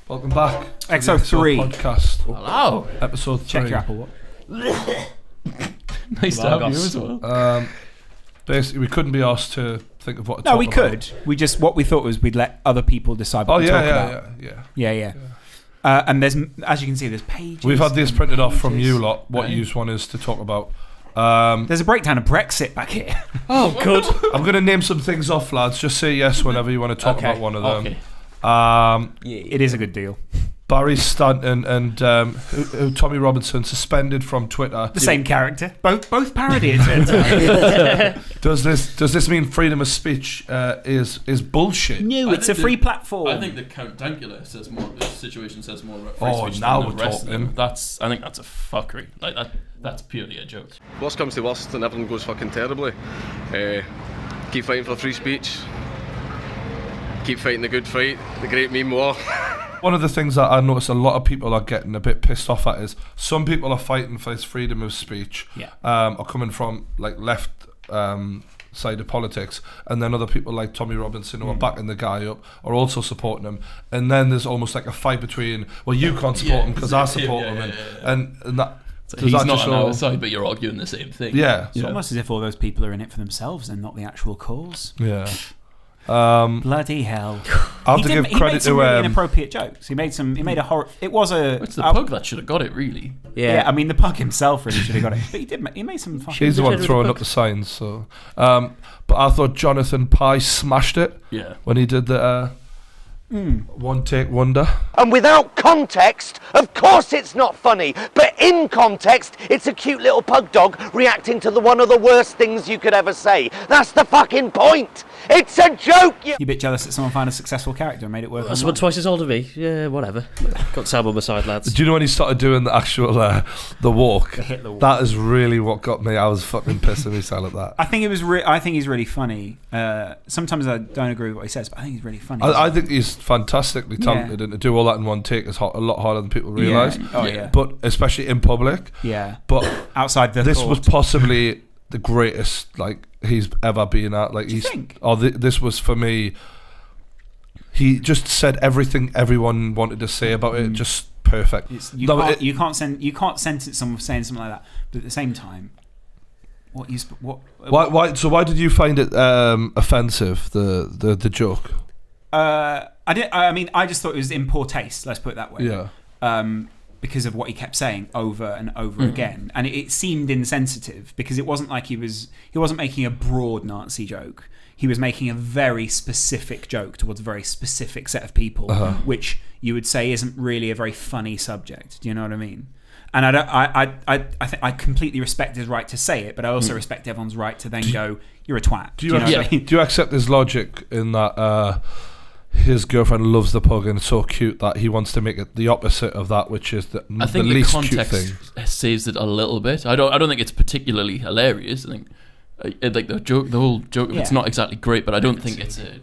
Welcome back. XO3 podcast. Hello. Episode 3. Check your Apple Watch. Nice to have you as well. Basically, we couldn't be asked to think of what to talk No, we about. could. What we thought was we'd let other people decide what to talk about. Yeah. And there's, as you can see, there's pages. We've had this printed off from you lot. What you want us to talk about. There's a breakdown of Brexit back here. Oh, good. I'm going to name some things off, lads. Just say yes whenever you want to talk about one of them. Okay. It is a good deal. Barry Stanton and Tommy Robinson suspended from Twitter. The same character. Both parody, it turns out. Does this mean freedom of speech is bullshit? No, it's a free platform. I think the Count Dankula says more. The situation says more about free speech now than we're the rest of them. talking. I think that's a fuckery. Like that's purely a joke. Worst comes to worst and everything goes fucking terribly. Keep fighting for free speech. Keep fighting the good fight, the great meme war. One of the things that I notice a lot of people are getting a bit pissed off at is some people are fighting for this freedom of speech, are coming from like left side of politics, and then other people like Tommy Robinson who are backing the guy up are also supporting him, and then there's almost like a fight between, well, you can't support him because I support him, and that. So he's not on our side, but you're arguing the same thing. Yeah. It's almost as if all those people are in it for themselves and not the actual cause. Yeah. Bloody hell! I have to give credit he made some to really inappropriate jokes. He made a horror. It was a. It's the pug that should have got it, really. Yeah, I mean the pug himself really should have got it, but he made some. He's the one throwing up the signs. So, but I thought Jonathan Pye smashed it. Yeah. When he did the one take wonder. And without context, of course it's not funny. But in context, it's a cute little pug dog reacting to one of the worst things you could ever say. That's the fucking point. It's a joke. You're a bit jealous that someone found a successful character and made it work. Someone twice as old as me. Yeah, whatever. Got Sam on my side, lads. Do you know when he started doing the actual the walk? The Hitler walk. That is really what got me. I was fucking pissing myself at that. I think it was. I think he's really funny. Sometimes I don't agree with what he says, but I think he's really funny. I think he's fantastically talented, and to do all that in one take is a lot harder than people realise. Yeah. But especially in public. Yeah. But outside this was possibly the greatest he's ever been at. Like, you think? This was for me. He just said everything everyone wanted to say about it. Just perfect. You can't sentence someone for saying something like that. But at the same time, Why? So why did you find it offensive? The joke. I just thought it was in poor taste. Let's put it that way. Yeah. Because of what he kept saying over and over again, and it seemed insensitive because it wasn't like he wasn't making a broad Nazi joke. He was making a very specific joke towards a very specific set of people, which you would say isn't really a very funny subject. Do you know what I mean? And I think I completely respect his right to say it, but I also respect everyone's right to then go, "You're a twat." Do you accept his logic in that? His girlfriend loves the pug and it's so cute that he wants to make it the opposite of that, which is the least cute thing. Saves it a little bit. I don't think it's particularly hilarious. I think like the whole joke of it's not exactly great, but I don't think it's a.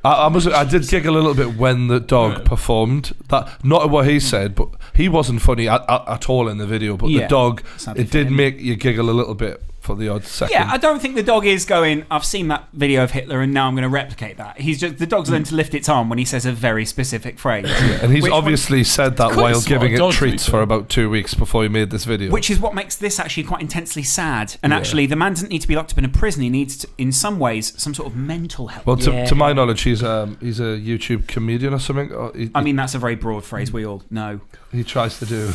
I did giggle a little bit when the dog performed. That not what he said, but he wasn't funny at all in the video. But the dog, it did make you giggle a little bit for the odd second. Yeah, I don't think the dog is going, I've seen that video of Hitler and now I'm going to replicate that. The dog's learned to lift its arm when he says a very specific phrase. And he's obviously said that while giving it treats for about 2 weeks before he made this video. Which is what makes this actually quite intensely sad. And actually, the man doesn't need to be locked up in a prison. He needs, in some ways, some sort of mental help. Well, to my knowledge, he's a YouTube comedian or something. I mean, that's a very broad phrase. We all know. He tries to do...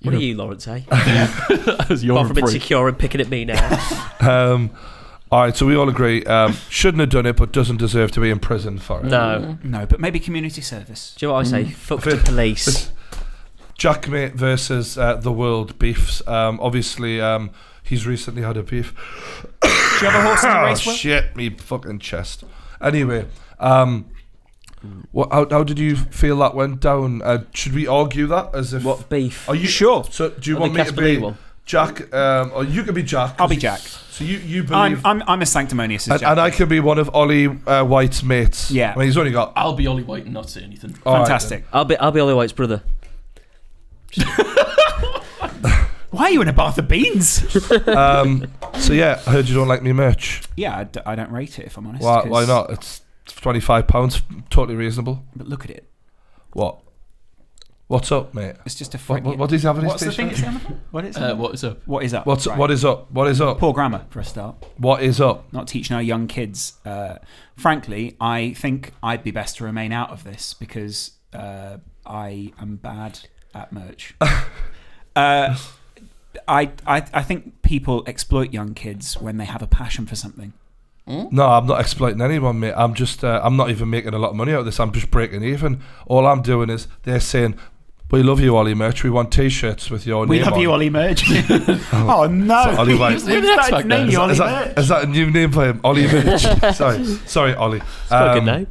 What are you, Lawrence, eh? Apart from insecure and picking at me now. Alright, so we all agree, shouldn't have done it, but doesn't deserve to be in prison for it. No, but maybe community service. Do you know what I say? Fuck the police. Jackmate versus the world beefs. Obviously, he's recently had a beef. Do you have a horse in the race? Shit, me fucking chest. Anyway, how did you feel that went down? Should we argue that as if what beef? Are you sure? So do you want me to be Jack? Or you can be Jack. I'll be Jack. So you believe I'm as sanctimonious as Jack. And I could be one of Ollie White's mates. Yeah. I mean, he's only got. I'll be Ollie White and not say anything. Fantastic. Right, I'll be Ollie White's brother. Why are you in a bath of beans? So yeah, I heard you don't like me merch. Yeah, I don't rate it if I'm honest. Why not? It's £25, totally reasonable. But look at it. What? What's up, mate? It's just a What does he have in his What's the thing it's on? What is it? What is up? What is up? What is up? What is up? Poor grammar for a start. What is up? Not teaching our young kids. Frankly, I think I'd be best to remain out of this because I am bad at merch. I think people exploit young kids when they have a passion for something. No, I'm not exploiting anyone, mate. I'm just, I'm not even making a lot of money out of this. I'm just breaking even. All I'm doing is they're saying, "We love you, Ollie Merch. We want T-shirts with your We name love on." you, Ollie Merch. Oh no! So Ollie White. We've started to name you Ollie Is Merch. that a new name for him? Ollie Merch. Sorry, Ollie. It's quite a good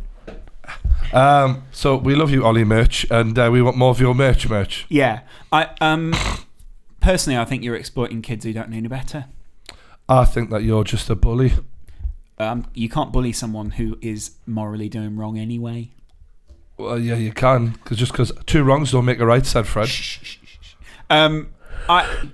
name. So we love you, Ollie Merch, and we want more of your merch. Yeah, personally, I think you're exploiting kids who don't know any better. I think that you're just a bully. You can't bully someone who is morally doing wrong anyway. Well, yeah, you can, because two wrongs don't make a right, said Fred.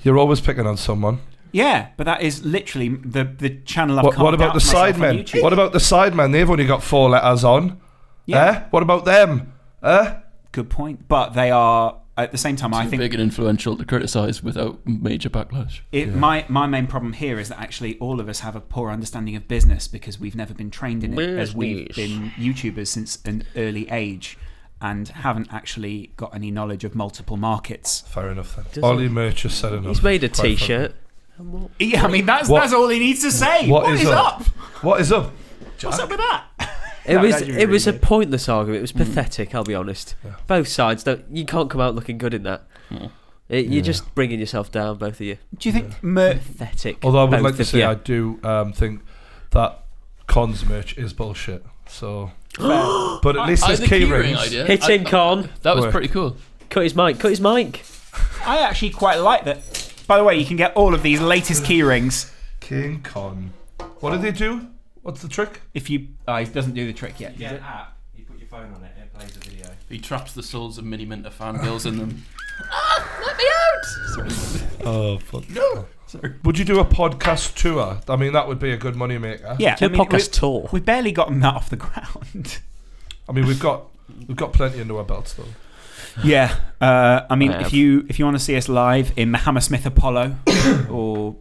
You're always picking on someone. Yeah, but that is literally the channel I've What about the Sidemen? What about the Sidemen? They've only got 4 letters on. Yeah. What about them? Good point. But they are, at the same time, I think... big and influential to criticise without major backlash. My main problem here is that actually all of us have a poor understanding of business because we've never been trained in it, as we've been YouTubers since an early age and haven't actually got any knowledge of multiple markets. Fair enough then. Ollie Merch has said enough. He's made a T-shirt. Yeah, I mean, that's all he needs to say. What is up? What is up? Jack? What's up with that? It was a pointless argument. It was pathetic, I'll be honest. Yeah. Both sides, you can't come out looking good in that. You're just bringing yourself down, both of you. Do you think pathetic? Although I would like to both say of I do think that Con's merch is bullshit. So, but at least there's key rings. Hit him, Con. That was pretty cool. Cut his mic. I actually quite like that. By the way, you can get all of these latest key rings. King Con. What do they do? What's the trick? If you, he doesn't do the trick yet. You get an app. You put your phone on it. It plays a video. He traps the souls of Mini Minter fangirls in them. Let me out! Sorry. Oh fuck. No. Sorry. Would you do a podcast tour? I mean, that would be a good money maker. Yeah, Do a podcast tour. We've barely gotten that off the ground. I mean, we've got plenty under our belts though. Yeah, I mean, if you want to see us live in the Hammersmith Apollo, or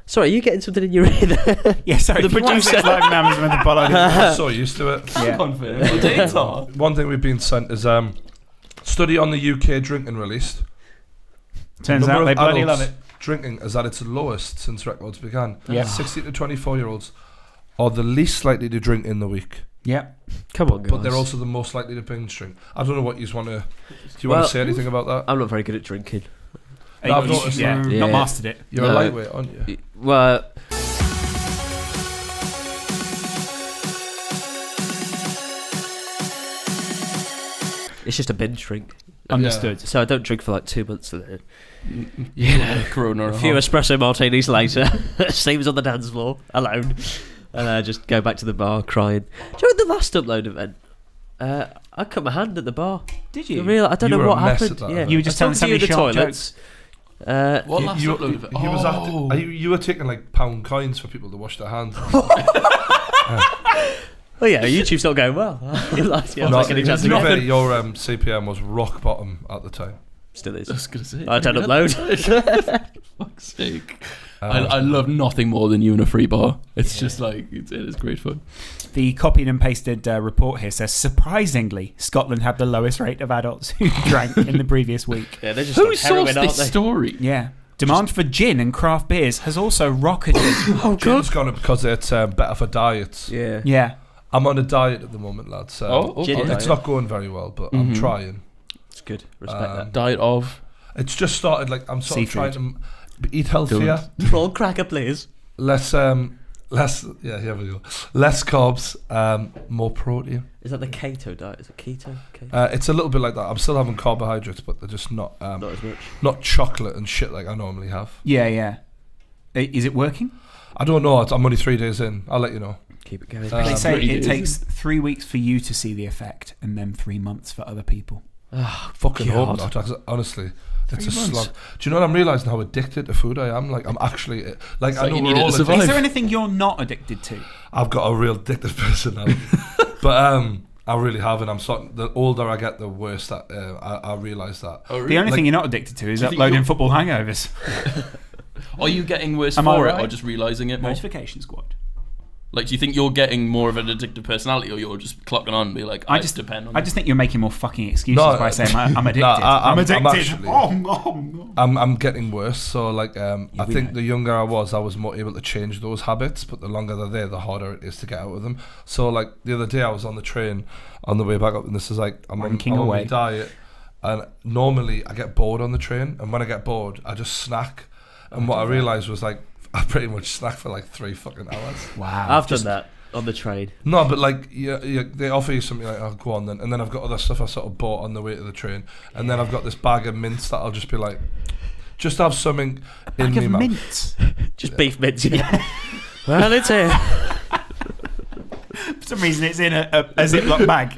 sorry, are you getting something in your ear there? yeah, sorry, The if you want to see us live in Hammersmith Apollo. I'm so used to it. Yeah. One thing we've been sent is study on the UK drinking released. Turns out they bloody love it. Drinking is at its lowest since records began. Yeah. 16 to 24-year-olds are the least likely to drink in the week. Yeah. Come on, guys. But they're also the most likely to binge drink. I don't know what you want to... Do you want to say anything about that? I'm not very good at drinking. No, I've noticed that. Not mastered it. You're a lightweight, aren't you? Well... It's just a binge drink. Understood. So I don't drink for like 2 months. You know, Corona. A few espresso martinis later, Steve's on the dance floor alone, and I just go back to the bar crying. Do you know the last upload event? I cut my hand at the bar. Did you? I don't You know were what a mess happened. at that Yeah. You were just telling somebody the toilets. What last upload of it? You were taking like pound coins for people to wash their hands. Oh yeah, YouTube's not going well. Your CPM was rock bottom at the time. Still is. I was going to say. I don't upload. Fuck's sake. I love nothing more than you in a free bar. It's just like, it is great fun. The copied and pasted report here says, surprisingly, Scotland had the lowest rate of adults who drank in the previous week. Yeah, they're just Who on heroin, sourced aren't this they? story? Yeah. Demand for gin and craft beers has also rocketed. Gin's gone up because it's better for diets. Yeah. Yeah. I'm on a diet at the moment, lads. Gin it's diet. not going very well, but I'm trying. It's good. Respect that. Diet of It's just started like I'm sort Seafood. of trying to eat healthier. Troll cracker, please. Less here we go. Less carbs, more protein. Is that the keto diet? Is it keto? It's a little bit like that. I'm still having carbohydrates, but they're just not Not as much. not chocolate and shit like I normally have. Yeah, yeah. Is it working? I don't know. I'm only 3 days in. I'll let you know. Keep it going. They say really it is. takes 3 weeks for you to see the effect and then 3 months for other people. Fucking hope God. not. Honestly, it's 3 a months. slog. Do you know what I'm realizing? How addicted to food I am. Like I'm actually like I like know you we're need it all to survive. Is there anything you're not addicted to? I've got a real addictive personality, but I really have, and I'm starting. The older I get, the worse that I realise that. Oh, really? The only thing you're not addicted to is uploading football hangovers. Are you getting worse Am I for it, right? or just realising it more? Notification squad. Like, do you think you're getting more of an addictive personality, or you're just clocking on and be like, I just depend on I just think you're making more fucking excuses by saying I'm addicted. I'm addicted. I'm getting worse. So like, I think the younger I was more able to change those habits. But the longer they're there, the harder it is to get out of them. So like the other day, I was on the train on the way back up, and this is like I'm on my diet, and normally I get bored on the train, and when I get bored, I just snack. And what I realised was like, I pretty much snack for like 3 fucking hours. Wow. I've done that on the train. No, but like, they offer you something like, oh, go on then. And then I've got other stuff I sort of bought on the way to the train. And then I've got this bag of mints that I'll just be like, just have something in me mouth. Mints? Just beef mints, yeah. Well, it's here. For some reason, it's in a Ziploc bag.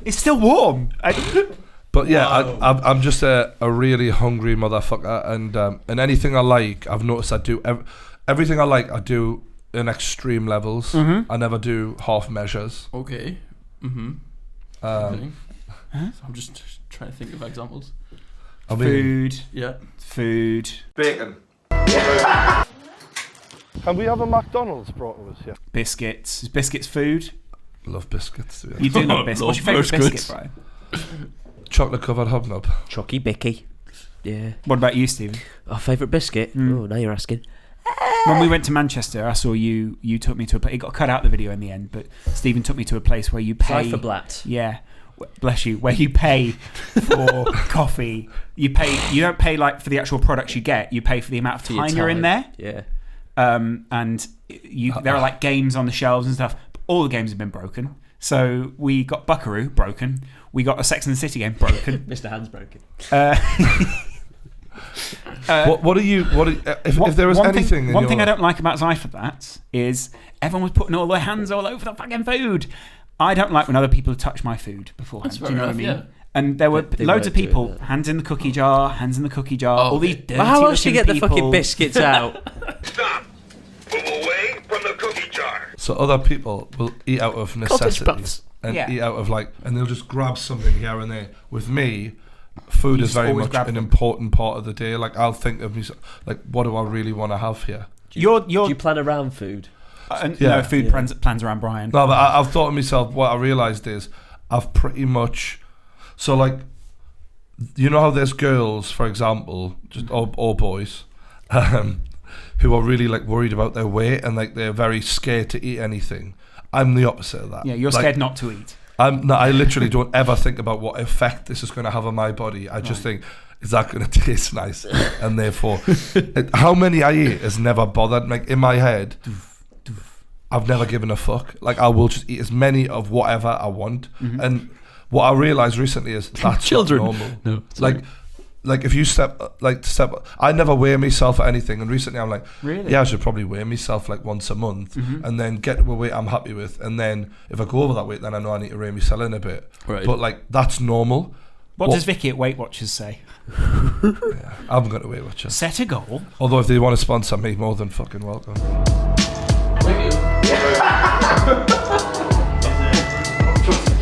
It's still warm. But yeah, I'm just a really hungry motherfucker, and anything I like, I've noticed I do everything I like. I do in extreme levels. Mm-hmm. I never do half measures. Okay. Mm-hmm. Huh? I'm just trying to think of examples. I mean, Food. Bacon. Can we have a McDonald's brought to us? Yeah. Biscuits. Is biscuits food? Love biscuits. You do love biscuits. What's your favourite biscuit, Brian? Chocolate covered hobnob. Chocky Bicky. Yeah. What about you, Stephen? Our favourite biscuit? Oh, now you're asking. When we went to Manchester, I saw you took me to a place. It got cut out the video in the end, but Stephen took me to a place where you pay. Cypherblatt. Yeah. Bless you. Where you pay for coffee. You don't pay like for the actual products you get. You pay for the amount of time you're in there. Yeah. And there are like games on the shelves and stuff. But all the games have been broken. So we got Buckaroo broken. We got a Sex and the City game broken. Mr. Hand's broken. If there was anything... One thing I don't like about Cypherblatt is everyone was putting all their hands all over the fucking food. I don't like when other people touch my food beforehand. Do you know what I mean? Yeah. And there were loads of people, hands in the cookie jar, all these dirty how else do you get people. the fucking biscuits out? Stop! Move away from the cookie jar. So other people will eat out of necessity and eat out of and they'll just grab something here and there. With me, food is very much an important part of the day. Like I'll think of me, like what do I really want to have here? Do you plan around food? No, food plans around Brian. No, but I've thought to myself, what I realised is I've pretty much, so like, you know how there's girls, for example, just or boys, who are really like worried about their weight and like they're very scared to eat anything. I'm the opposite of that. Yeah, you're scared not to eat. I literally don't ever think about what effect this is going to have on my body. I just think, is that going to taste nice? And therefore, how many I eat has never bothered. Like in my head, I've never given a fuck. Like I will just eat as many of whatever I want. Mm-hmm. And what I realised recently is that's children. not normal. No, like if you step, I never weigh myself or anything. And recently I'm like, really? Yeah, I should probably weigh myself like once a month, and then get to a weight I'm happy with. And then if I go over that weight, then I know I need to rein myself in a bit. Right. But like that's normal. What does Vicky at Weight Watchers say? Yeah, I haven't got a Weight Watcher. Set a goal. Although if they want to sponsor me, more than fucking welcome.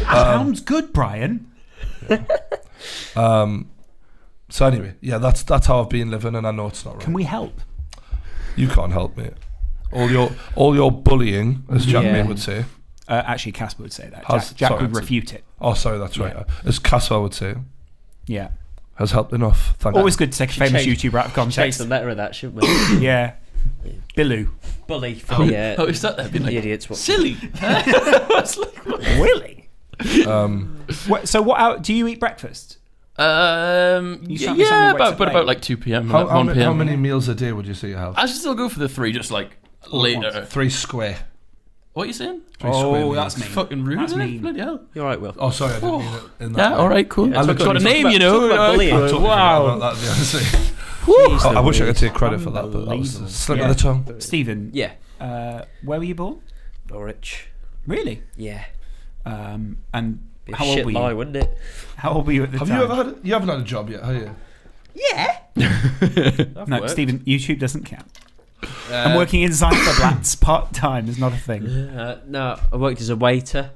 Sounds good, Brian. So anyway, yeah, that's how I've been living, and I know it's not right. Can we help? You can't help me. All your bullying, as Jack May would say. Actually, Casper would say that. Jack would refute it. Oh, sorry, that's right. As Casper would say. Yeah. Has helped enough. Thank Always good to take a famous YouTuber out of context. Change the letter of that, shouldn't we? Yeah. Billu. Bully. For is that? That'd be like idiots. Silly. Really? So what? Do you eat breakfast? About like 2 p.m. How 1 p.m. How many meals a day would you say you have? I should still go for the 3, just like later. 3 square. What are you saying? 3 square that's meals. me. Fucking rude. That's mean. Bloody hell. You're right, Will. Oh, sorry, I didn't mean it in that way. Alright, cool. Yeah, I've got a name, you know. Wow. I wish I could take credit for that, but that was a slip of the tongue. Stephen. Yeah. Where were you born? Norwich. Really? Yeah. And Be a how shit old were you? lie, wouldn't it? How old were you at the time? You haven't had a job yet, have you? Yeah. No, worked. Stephen, YouTube doesn't count. I'm working in Cypherblatt's part-time is not a thing. No, I worked as a waiter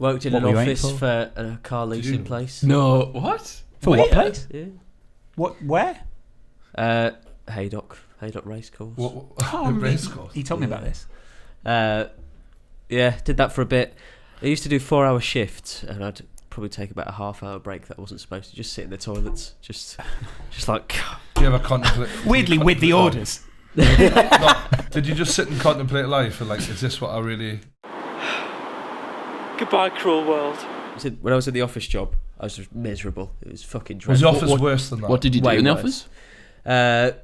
Worked in an office for a car leasing place. No, what? For what place? Yeah. What? Where? Haydock Racecourse. Racecourse? He told me about this. Yeah, did that for a bit. I used to do 4-hour shifts, and I'd probably take about a half-hour break that I wasn't supposed to. Just sit in the toilets, just like. Do you ever contemplate? Weirdly, with the orders. Did you just sit and contemplate life and like, is this what I really? Goodbye, cruel world. When I was in the office job, I was just miserable. It was fucking dreadful. Was the office worse than that? What did you do in the office? It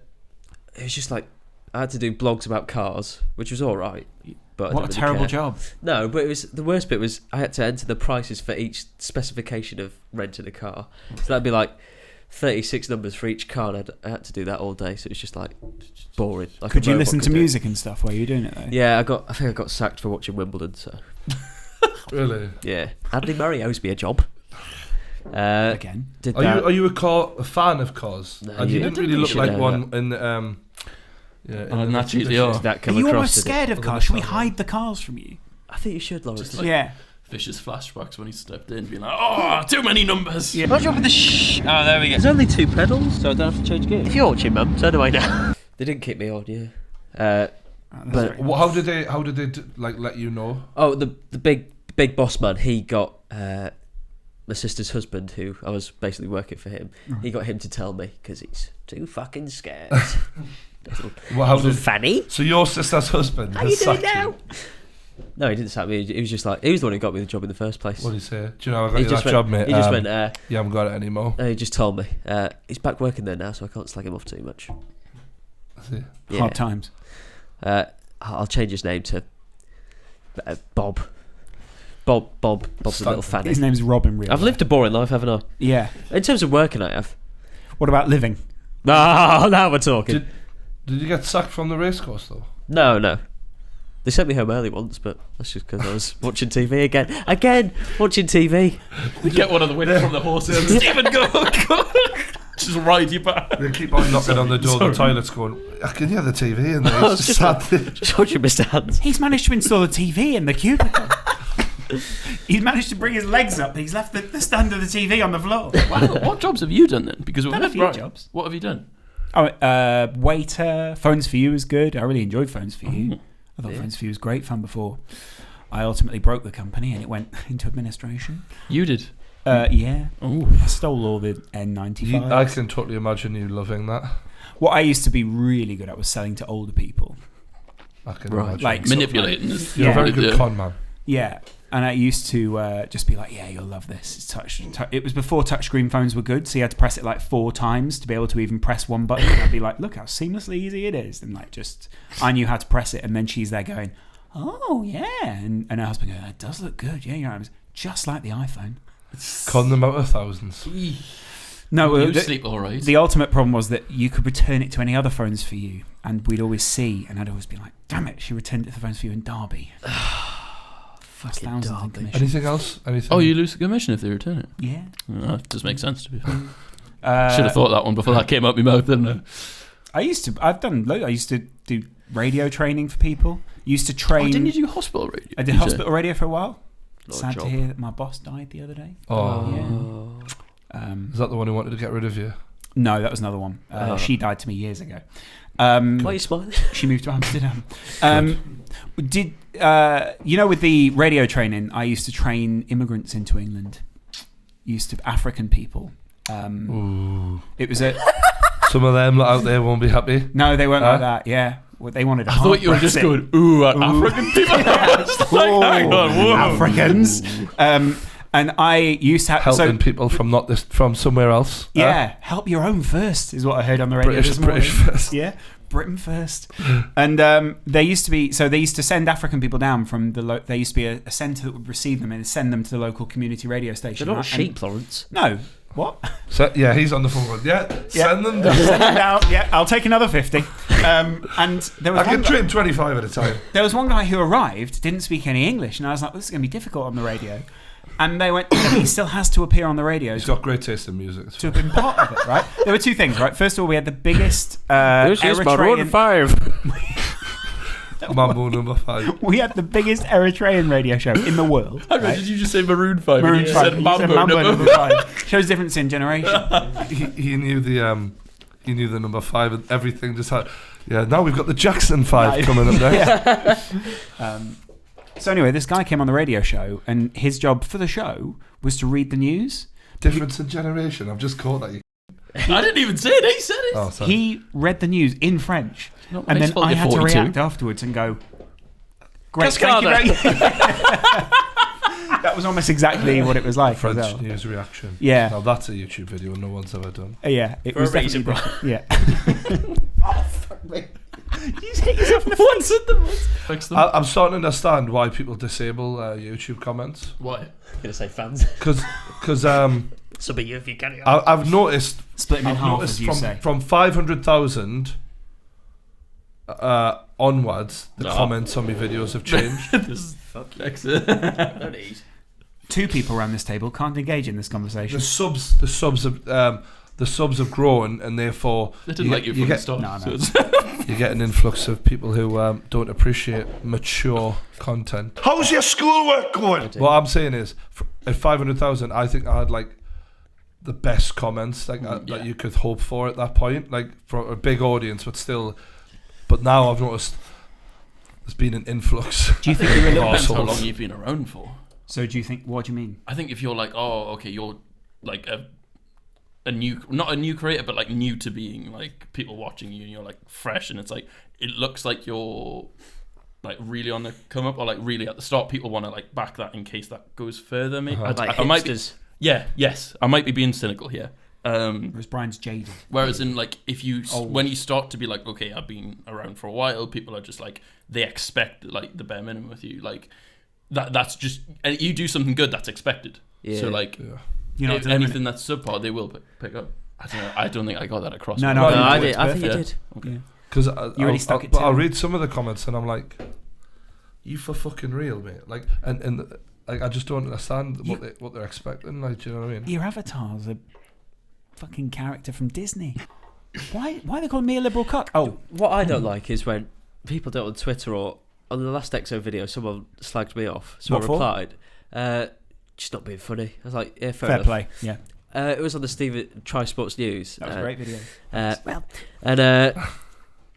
was just like I had to do blogs about cars, which was all right. But what a terrible job. No, but it was the worst bit was I had to enter the prices for each specification of renting a car. So that'd be like 36 numbers for each car, and I had to do that all day. So it was just like boring. Like could you listen to music and stuff while you were doing it though? Yeah, I think I got sacked for watching Wimbledon. So really? Yeah, Andy Murray owes me a job. Again, are you a fan of cars? No, and you didn't really look like one in. Naturally, are you almost scared of cars? Should we hide the cars from you? I think you should, Lawrence. Yeah. Vicious flashbacks when he stepped in, being like, "Oh, too many numbers." Yeah. What's wrong with the Oh, there we go. There's only 2 pedals, so I don't have to change gears. If you're watching, Mum, turn away now. They didn't keep me on, yeah. But how did they like let you know? Oh, the big boss man. He got my sister's husband, who I was basically working for him. He got him to tell me because he's too fucking scared. Well, Fanny? So your sister's husband? How you doing now? No, he didn't sack me. He was just like, he was the one who got me the job in the first place. What did he say? Do you know I got you that job, mate? He just went, you haven't got it anymore. He just told me. He's back working there now, so I can't slag him off too much. Yeah. Hard times. I'll change his name to Bob. Bob's a little fanny. His name's Rob in real I've lived a boring life, haven't I? Yeah. In terms of working, I have. What about living? Oh, now we're talking. Did you get sacked from the racecourse though? No. They sent me home early once, but that's just because I was watching TV again. Again, watching TV. We get one of the winners from the horses. Stephen, go. Just ride you back. They keep on knocking on the door of the toilets going, I can hear the TV in there. I was just watching Mr. Hands. He's managed to install a TV in the cubicle. He's managed to bring his legs up. He's left the stand of the TV on the floor. Wow. What jobs have you done then? Because we've done a few jobs. What have you done? Oh, waiter. Phones for You was good. I really enjoyed Phones for You. I thought Phones for You was great fun before I ultimately broke the company and it went into administration. You did? Yeah. Oh, I stole all the N95s. I can totally imagine you loving that. What I used to be really good at was selling to older people. I can imagine. Like manipulating. You're a very good con man. Yeah. And I used to just be like, yeah, you'll love this. It's touch. It was before touchscreen phones were good, so you had to press it like 4 times to be able to even press one button. And I'd be like, look how seamlessly easy it is. And like, just, I knew how to press it. And then she's there going, oh, yeah. And her husband goes, it does look good. Yeah, you're right. It was just like the iPhone. Con them out of thousands. No, you sleep all right. The ultimate problem was that you could return it to any other Phones for You. And we'd always see, and I'd always be like, damn it, she returned it to Phones for You in Derby. Fucking Derby. Anything else? Anything? Oh, you lose the commission if they return it? Yeah. That does make sense, to be fair. Should have thought that one before that came out my mouth, didn't I? I used to do radio training for people. Used to train. Oh, didn't you do hospital radio? I did hospital radio for a while. Not Sad a to hear that my boss died the other day. Oh. Yeah. Is that the one who wanted to get rid of you? No, that was another one. She died to me years ago. Why are you smiling? She moved to Amsterdam. Did you know, with the radio training, I used to train immigrants into England. African people. It was some of them out there won't be happy. No, they weren't like that. Yeah, they wanted. I thought you were just going, African people. Hang on, whoa. Africans. And I used to helping people from somewhere else. Yeah, help your own first is what I heard on the radio this morning. British first. Yeah, Britain first. And they used to send African people down from there used to be a centre that would receive them and send them to the local community radio station. They're not sheep, Lawrence. No. What? So, yeah, he's on the phone. Send them down. Send them down. Yeah, I'll take another 50. And there was I can train 25 at a time. There was one guy who arrived, didn't speak any English, and I was like, this is going to be difficult on the radio. And they went, he still has to appear on the radio. He's got great taste in music. To have been part of it, right? There were two things, right? First of all, we had the biggest Eritrean... 5. Mambo number 5. We had the biggest Eritrean radio show in the world. Hang on, right? did you just say Maroon 5? Maroon You 5. said You Mambo, said Mambo number number 5. Shows difference in generation. He knew the number 5 and everything just had. Yeah, now we've got the Jackson 5 coming up next. So anyway, this guy came on the radio show, and his job for the show was to read the news. Difference in generation. I've just caught that. I didn't even say it. He said it. Oh, sorry. He read the news in French, Not and my then fault I you're had to 42. react afterwards and go, "Great, thank you very-" That was almost exactly what it was like. French as well. news reaction. Yeah. Now that's a YouTube video no one's ever done. Yeah, it For was a reason, definitely different. Yeah. Oh fuck me! You just hit yourself in the face. Fix them. I'm starting to understand why people disable YouTube comments. Why? I'm gonna say fans. Because Some of you, if you can. I've noticed. Split them in I've half, noticed as you say. from 500,000 onwards, the No. comments on my videos have changed. This fuck. 2 people around this table can't engage in this conversation. the subs have grown, and therefore They didn't like you from the start. No. So it's you get an influx of people who don't appreciate mature content. How's your schoolwork going? What I'm saying is, at 500,000, I think I had like the best comments that you could hope for at that point, like for a big audience, but still. But now I've noticed there's been an influx. Do you think you're a little depends how assholes. long you've been around for. So do you think? What do you mean? I think if you're like, oh, okay, you're like a new, not a new creator, but like new to being like people watching you, and you're like fresh, and it's like it looks like you're like really on the come up, or like really at the start. People want to like back that in case that goes further. Maybe Like I might be, hipsters. yes, I might be being cynical here. Whereas Brian's jaded. Whereas in like if you when you start to be like, okay, I've been around for a while, people are just like they expect like the bare minimum with you, like that's just, and you do something good, that's expected. Yeah. So like You're not if anything that's subpar, they will pick up. I don't know. I don't think I got that across. No, No, I did. I perfect. think you did. Okay. Because You already stuck it But to I'll them. read some of the comments and I'm like, you for fucking real, mate. Like, and like I just don't understand what they're expecting. Like, do you know what I mean? Your avatar's a fucking character from Disney. Why are they calling me a liberal cuck? Oh, What I don't like is when people do it on Twitter, or on the last EXO video, someone slagged me off. So What I for? replied, just not being funny. I was like, yeah, fair fair enough. play. Yeah, It was on the Steve Try Sports News. that was a great video. Well,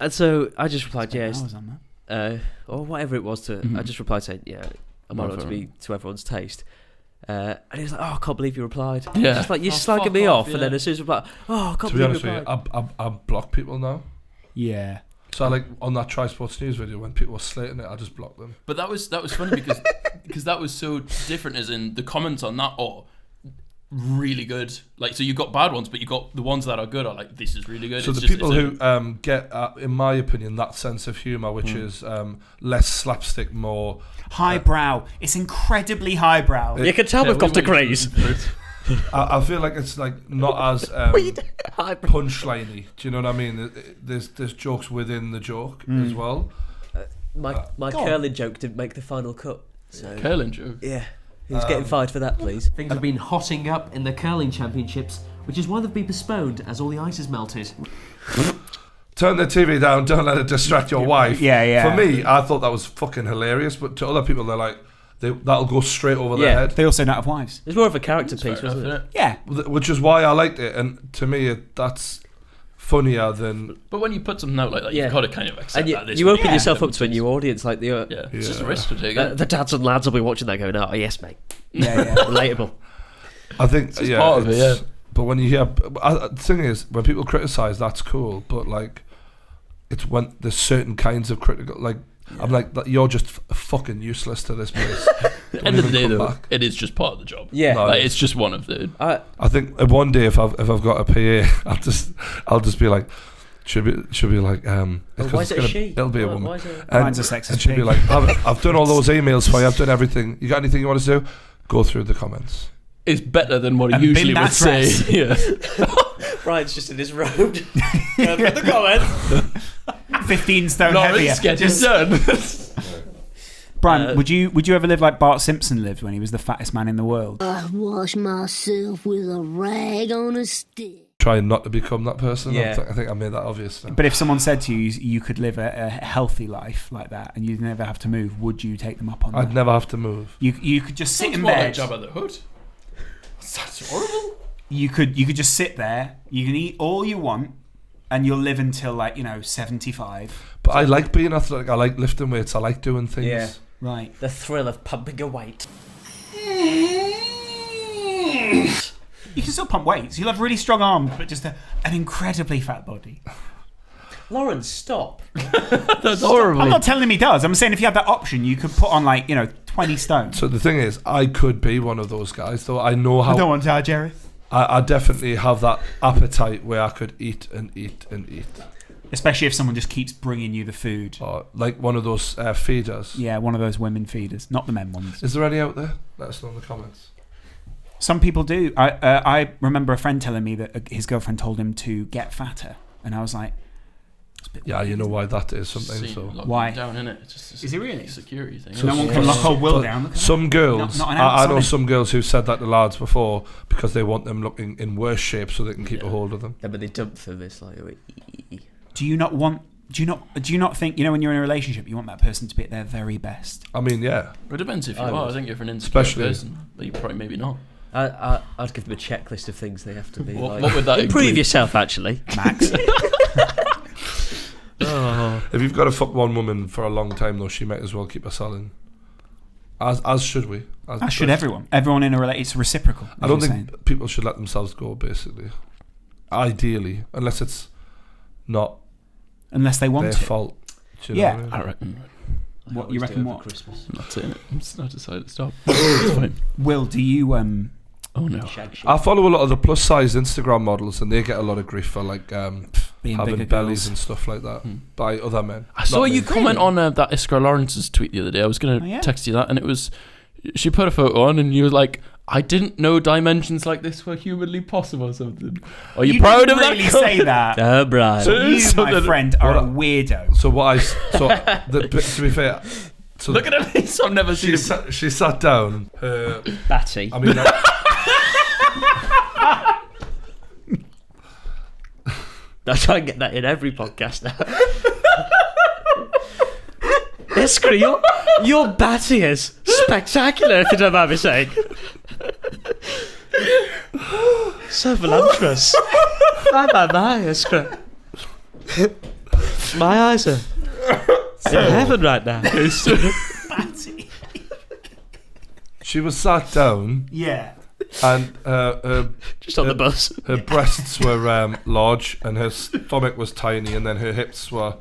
and so I just replied, I yes, was on that. or whatever it was. I just replied saying, yeah, I might not to be to everyone's taste. And he was like, "Oh, I can't believe you replied." Yeah. Just like you're Oh, slagging fuck me off, off, and then as soon as I'm like, "Oh, I can't To be believe honest you with you, replied." I block people now. Yeah. So I like on that Try Sports News video when people were slating it, I just blocked them. But that was funny because that was so different. As in the comments on that are really good. Like so, you got bad ones, but you got the ones that are good are like this is really good. So It's the just- people it's who get, in my opinion, that sense of humour, which is less slapstick, more Highbrow. It's incredibly highbrow. You can tell we've got degrees. I feel like it's like not as punchliney. Do you know what I mean? There's jokes within the joke as well. My curling joke didn't make the final cut. So curling joke. yeah, who's getting fired for that, please? Things have been hotting up in the curling championships, which is why they've been postponed as all the ice has melted. Turn the TV down. Don't let it distract your wife. Yeah. For me, I thought that was fucking hilarious, but to other people, they're like, that'll go straight over their head. They also don't have wives. It's more of a character piece, wasn't it? Yeah. Which is why I liked it, and to me, that's funnier than. But when you put something out like that, Yeah. you've got to kind of accept And that. This you will open be yourself up happening. to a new audience, like the Yeah, it's just a risk to take. the dads and lads will be watching that, going, "Oh yes, mate, Yeah. relatable." I think just part of it, it's- yeah. But when you hear, the thing is, when people criticize, that's cool. But like, it's when there's certain kinds of critical. Like, I'm like, you're just fucking useless to this place. End of the even day, come though, back. it is just part of the job. Yeah. No, Like, it's just one of the. I think one day if I've got a PA, I'll just be like, should be like it's why is it a she? It'll be a Why woman. is it? Mine's a sexist and she'll be pig. like, I've done all those emails for you. I've done everything. You got anything you want us to do? Go through the comments. It's better than what And he usually bin would that say. dress. Yeah. Brian's just in his robe. Going through the comments. 15 stone heavier. Lawrence, get it done. Brian, would you ever live like Bart Simpson lived when he was the fattest man in the world? I wash myself with a rag on a stick. trying not to become that person. Yeah. I think I made that obvious now. But if someone said to you, you could live a healthy life like that, and you'd never have to move, would you take them up on that? I'd never have to move. You could just sit in More bed. like Jabba the Hood. That's horrible. You could just sit there. You can eat all you want, and you'll live until 75. But I like being athletic. I like lifting weights. I like doing things. Yeah. Right. The thrill of pumping a weight. You can still pump weights. You'll have really strong arms, but just an incredibly fat body. Lawrence, stop. That's horrible. I'm not telling him he does. I'm saying if you had that option, you could put on 20 stone. So the thing is, I could be one of those guys, though. I know how. I don't want to, Jerry. I definitely have that appetite where I could eat and eat and eat. Especially if someone just keeps bringing you the food. Or like one of those feeders. Yeah, one of those women feeders, not the men ones. Is there any out there? Let us know in the comments. Some people do. I remember a friend telling me that his girlfriend told him to get fatter, and I was like, yeah, you know why that is something. So why? Down in it. Is it really? Security thing. So no one can lock old Will down. Some girls, not an I know outside. some girls who said that to lads before because they want them looking in worse shape so they can keep a hold of them. Yeah, but they dump them. It's like, Do you not think, when you're in a relationship, you want that person to be at their very best? I mean, yeah. It depends if you are. I think if you're an insecure Especially person, but you probably maybe not. I'd give them a checklist of things they have to be. What would that improve include? yourself, actually, Max? If you've got to fuck one woman for a long time, though, she might as well keep her selling. As should we. As should everyone. Everyone in a relationship. It's reciprocal. I don't think people should let themselves go, basically. Ideally. Unless it's not unless they want their to. fault. Do you know what I mean? I reckon. What you reckon? What? Christmas. I'm not saying it. I decided to stop. It's fine. Will, do you Oh no. I follow a lot of the plus size Instagram models, and they get a lot of grief for being having bigger bellies girls and stuff like that by other men. I saw Not you me. comment on that Iskra Lawrence's tweet the other day. I was going to text you that, and it was, she put a photo on, and you were like, I didn't know dimensions like this were humanly possible or something. Are you proud of that? You really say that. Oh, Brian. You, my friend, are a weirdo. So to be fair, so Look at her face. I've never seen it. she sat down. Batty. I mean, I try and get that in every podcast now. Iskra, your batty is spectacular, if you don't mind me saying. So voluptuous. My, Iskra. My eyes are in heaven right now. Batty. she was sat down. Yeah. And just on the bus. Her breasts were large, and her stomach was tiny, and then her hips were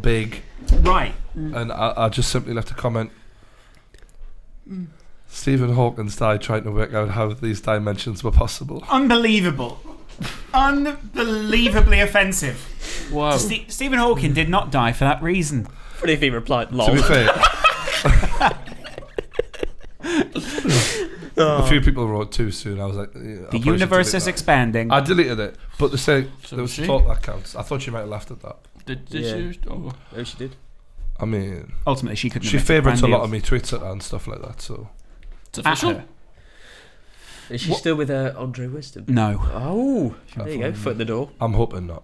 big. Right. And I just simply left a comment. Stephen Hawkins died trying to work out how these dimensions were possible. Unbelievable. Unbelievably offensive. Wow. Stephen Hawking did not die for that reason. But if he replied, lol. To be fair, a few people wrote too soon. I was like, the universe is expanding. I deleted it, but they say So there was she? thought that counts. I thought she might have laughed at that. Did Yeah. you? Oh. Oh, she did. I mean, Ultimately, she couldn't. she favourites a lot of me tweets at her and stuff like that. So It's official. Her. Is she still with Andre Wisdom? No. Oh, there you go. Foot in the door. I'm hoping not.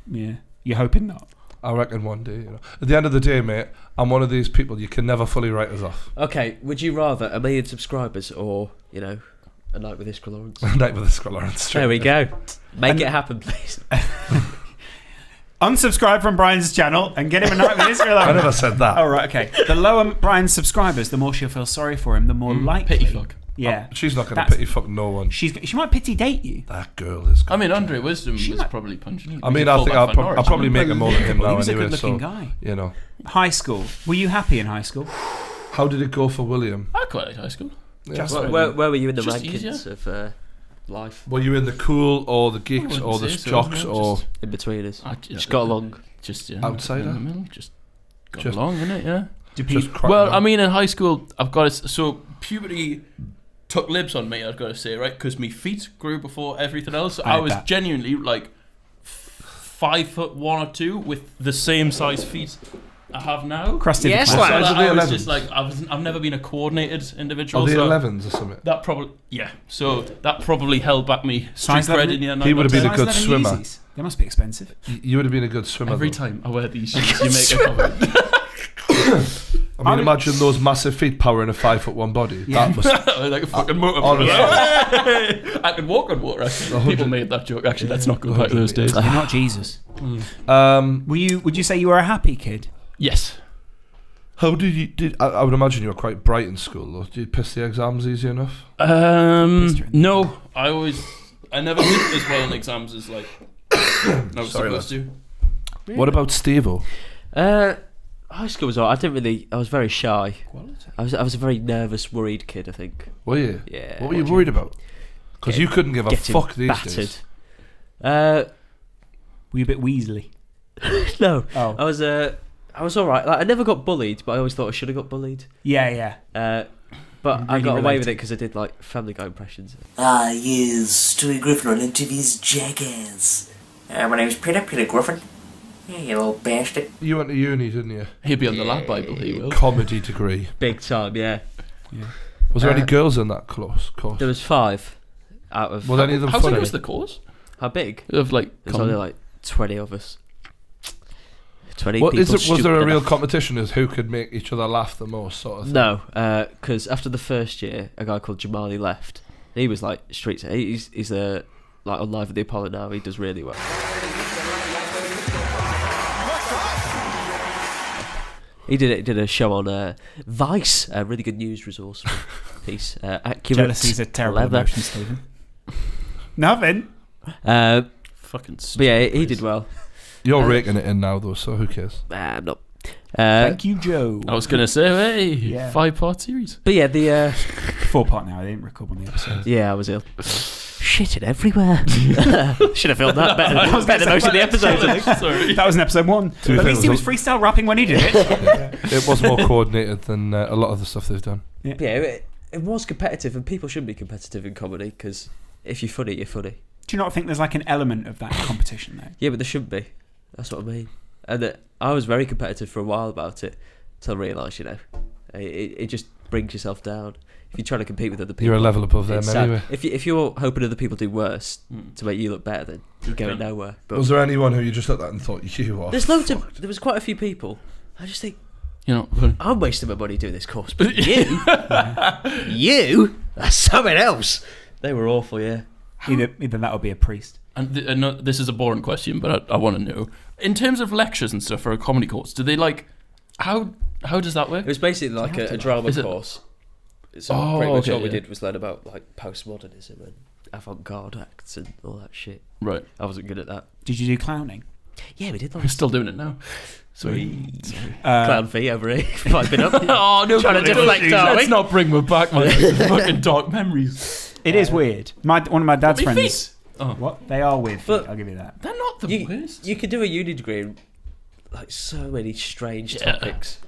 Yeah. You're hoping not. I reckon one day. At the end of the day, mate, I'm one of these people you can never fully write us off. Okay, would you rather 1 million subscribers or, a night with Iskra Lawrence? Night with Iskra Lawrence. There we go. Make it happen, please. Unsubscribe from Brian's channel and get him a night with Israel. I never said that. Oh, right, okay. The lower Brian's subscribers, the more she'll feel sorry for him, the more likely. Pity fuck. Yeah. She's not going to That's- pity fuck no one. She might pity date you. That girl is. I mean, Andre Wisdom was probably punching you. I mean, I think I'll probably make a mold of him He now was a anyway. good-looking So guy. High school. Were you happy in high school? How did it go for William? I quite liked high school. Just Where were you in the Just rankings of life? Were you in the cool or the geeks or the jocks or In between us? I Just got along. Just outsider? in the middle. Just got Just- along, innit? Yeah. just cracking Well, on? I mean, in high school, I've got to. So puberty took libs on me. I've got to say, right, because my feet grew before everything else. So I was bet. genuinely like 5'1" or 2" with the same size feet I have now. Crusted. Yes, So lad. that Are I they was 11s? just like I've never been a coordinated individual. Are they so 11s or something? That probably So that probably held back me street Size cred 11? in year 9. He would have been a Size good 11 swimmer. Yeezys. They must be expensive. You would have been a good swimmer. Every though. time I wear these shoes, you make a comment. I mean, imagine those massive feet powering a 5'1" body. Yeah. That must. Like a fucking motor. Honestly. I could walk on water. Actually. People made that joke. Actually, let's not go back to those days. You're not Jesus. Would you say you were a happy kid? Yes. How did you? I would imagine you were quite bright in school. Though. Did you piss the exams easy enough? No. I never did as well in exams as like I was supposed to. What about Steve-O? High school was alright. I was very shy. I was a very nervous, worried kid, I think. Were you? Yeah. What were you worried about? Because you couldn't give a Getting fuck these battered. days. Were you a bit Weasley? No. Oh. I was alright. Like, I never got bullied, but I always thought I should have got bullied. Yeah. But I Really got away with related. it because I did like Family Guy impressions. Ah, yes, Stewie Griffin on MTV's Jackass. My name's Peter Griffin. Yeah, you little bastard. You went to uni, didn't you? He'll be on the lab Bible. He will. Comedy degree. Big time, yeah. Was there any girls in that course? There was 5 out of. Was any of them How funny? big was the course? How big? Of like. There's only like 20 of us. 20 What people. was there a stupid real enough. competition as who could make each other laugh the most, sort of thing? No, because after the first year, a guy called Jamali left. He was like street. He's like on Live at the Apollo now. He does really well. He did a show on Vice, a really good news resource piece. Accurate. Jealousy's a terrible clever. emotion, Stephen. Nothing. Fucking. But yeah, he did well. You're raking it in now, though, so who cares? I'm not. Thank you, Joe. I was gonna say, hey, Yeah. 5-part series. But yeah, the 4-part now. I didn't record one of the episodes. yeah, I was ill. Shitting everywhere. Should have filmed that better. I was Better than most of the episodes. I think. Sorry. That was in episode 1. be At fair, least he it was was freestyle rapping when he did it. It was more coordinated than a lot of the stuff they've done. Yeah, it was competitive, and people should be competitive in comedy because if you're funny, you're funny. Do you not think there's like an element of that competition though? Yeah, but there should be. That's what I mean. And I was very competitive for a while about it, till I realised, it just brings yourself down. If you're trying to compete with other people, You're a level above them it's sad. anyway. If you're hoping other people do worse to make you look better, then you're going nowhere. But Was there anyone who you just looked at and thought, you are there's loads fucked? there was quite a few people. I just think You know. I'm wasting my money doing this course, but you, that's something else. They were awful, yeah. Either that or be a priest. And no, this is a boring question, but I want to know. In terms of lectures and stuff for a comedy course, do they like how does that work? It was basically like a drama Is it- course. So pretty much okay, all we yeah. did was learn about like postmodernism and avant-garde acts and all that shit. Right. I wasn't good at that. Did you do clowning? Yeah, we did. We're still doing it now. Sweet. Clown fee over here, piping up. Oh no! Trying to deflect, are Let's we? not bring me back, man. Fucking dark memories. It is weird. One of my dad's With friends. feet? Oh. What? They are weird. But- I'll give you that. They're not the worst. You could do a uni degree in like so many strange topics.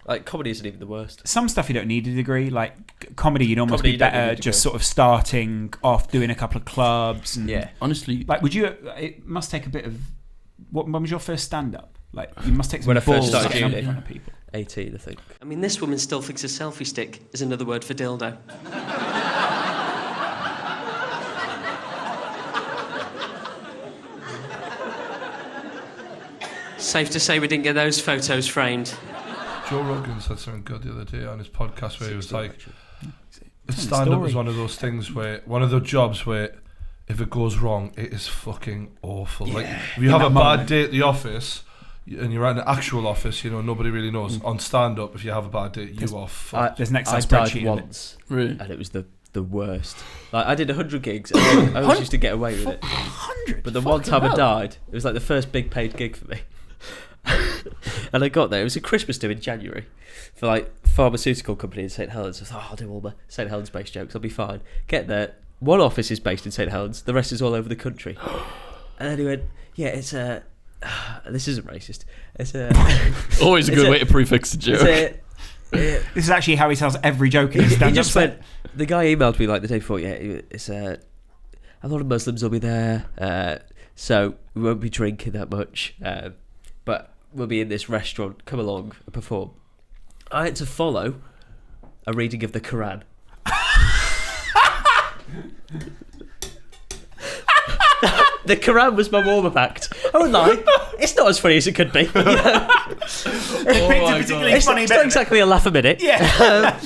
Like comedy isn't even the worst. Some stuff you don't need a degree. Like comedy, you'd almost Comedy, be you don't need a better degree. just sort of starting off, doing a couple of clubs. And Yeah. Honestly, Like, would you? It must take a bit of. When was your first stand-up? Like, you must take some When I first balls started getting up uni. in front of people. 18, I think. I mean, this woman still thinks a selfie stick is another word for dildo. Safe to say we didn't get those photos framed. Joe Rogan said something good the other day on his podcast where he was like, It's stand-up is one of those things where, one of those jobs where if it goes wrong, it is fucking awful. Like, if you have a bad day at the office and you're at an actual office, nobody really knows. On stand-up, if you have a bad day, you are fucked. There's an Excel I died spreadsheet of it. once, really? and it was the worst. Like I did 100 gigs, and I always used to get away with it. 100. But the one time I died, it was like the first big paid gig for me. And I got there. It was a Christmas do in January for like pharmaceutical company in St Helens. I thought, I'll do all the St Helens based jokes. I'll be fine. Get there. One office is based in St Helens. The rest is all over the country. And then he went, "Yeah, it's a." This isn't racist. It's a. Always a good way to prefix a joke. This is actually how he tells every joke in his He stand-up just set. went. The guy emailed me like the day before. Yeah, it's a lot of Muslims will be there, so we won't be drinking that much. But we'll be in this restaurant, come along and perform. I had to follow a reading of the Quran. The Quran was my warm-up act. I won't lie, it's not as funny as it could be. You know? It's not exactly a laugh a minute. Yeah.